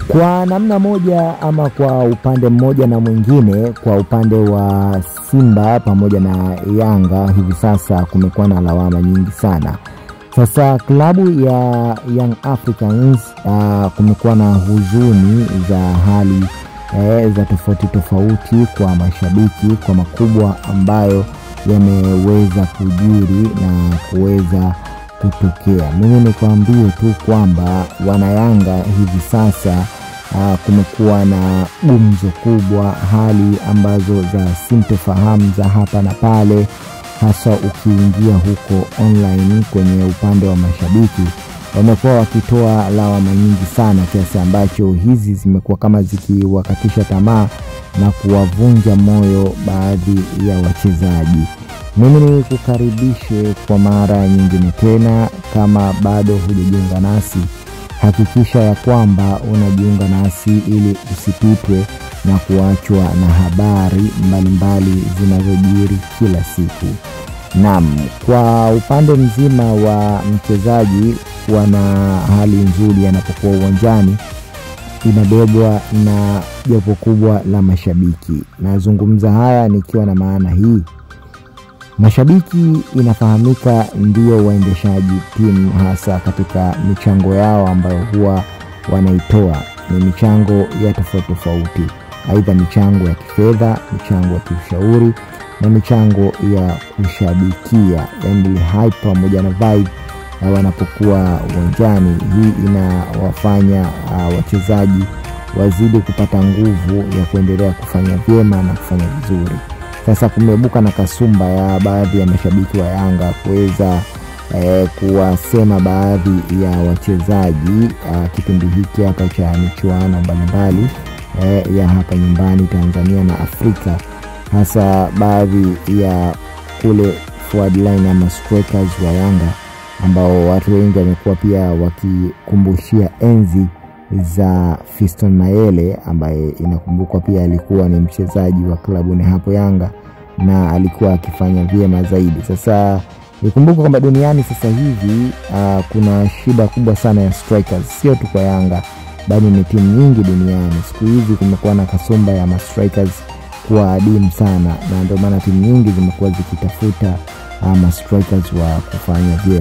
Kwa namna moja ama kwa upande mmoja na mwingine, kwa upande wa Simba pamoja na Yanga hivi sasa kumekuwa na lawama nyingi sana. Sasa klabu ya Young Africans kumekuwa na huzuni za hali za tofauti kwa mashabiki kwa makubwa ambayo yameweza kujiri na kuweza kutokea. Mimi nikwambie tu kwamba wanayanga hivi sasa kumekuwa na gumzo kubwa, hali ambazo za sintofahamu za hapa na pale, hasa ukiingia huko online kwenye upande wa mashabiki. Wamekuwa wakitoa lawama nyingi sana kiasi ambacho hizi zimekuwa kama zikiwakatisha tamaa na kuwavunja moyo baadhi ya wachezaji. Mimi nikukaribishe kwa mara nyingine tena. Kama bado hujajiunga nasi, hakikisha ya kwamba unajiunga nasi ili usipitwe na kuachwa na habari mbalimbali zinazojiri kila siku. Naam, kwa upande mzima wa mchezaji kuwa na hali nzuri anapokuwa uwanjani inabebwa na jopo kubwa la mashabiki. Nazungumza haya nikiwa na maana hii. Mashabiki inafahamika ndio waendeshaji timu, hasa katika michango yao ambayo huwa wanaitoa. Ni michango ya tofauti, aidha michango ya kifedha, michango ya kiushauri na michango ya kushabikia, yani hype pamoja na vibe wanapokuwa uwanjani. Hii inawafanya wachezaji wazidi kupata nguvu ya kuendelea kufanya vyema na kufanya vizuri. Sasa kumeibuka na kasumba ya baadhi ya mashabiki wa Yanga kuweza kuwasema baadhi ya wachezaji kipindi hiki hapa cha michuano mbalimbali ya hapa nyumbani Tanzania na Afrika, hasa baadhi ya kule forward line ama strikers wa Yanga ambao watu wengi wamekuwa pia wakikumbushia enzi za Fiston Mayele, ambaye inakumbukwa pia alikuwa ni mchezaji wa klabu ni hapo Yanga na alikuwa akifanya vyema zaidi. Sasa nikumbuka kwamba duniani sasa hivi kuna shida kubwa sana ya strikers, sio tu kwa Yanga bali ni timu nyingi duniani. Siku hizi kumekuwa na kasumba ya strikers kuwa adimu sana, na ndio maana timu nyingi zimekuwa zikitafuta strikers wa kufanya vyema.